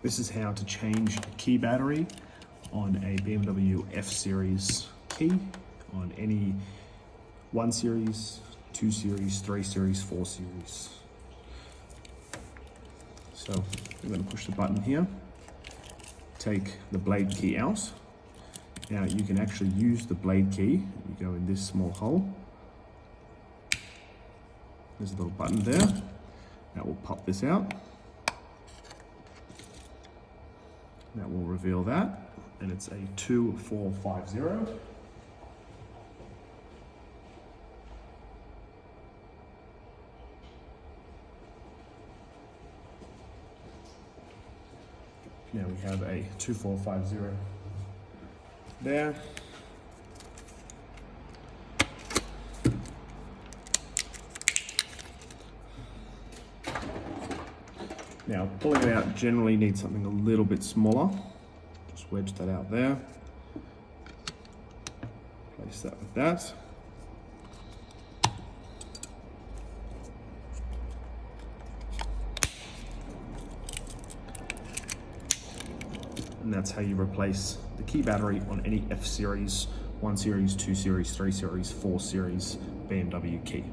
This is how to change a key battery on a BMW F Series key on any 1 Series, 2 Series, 3 Series, 4 Series. So I'm going to push the button here, take the blade key out. Now you can actually use the blade key. You go in this small hole. There's a little button there. That will pop this out. That will reveal that, and it's a 2450. Now we have a 2450 there. Now pulling it out generally needs something a little bit smaller. Just wedge that out there. Place that with that. And that's how you replace the key battery on any F Series, 1 Series, 2 Series, 3 Series, 4 Series BMW key.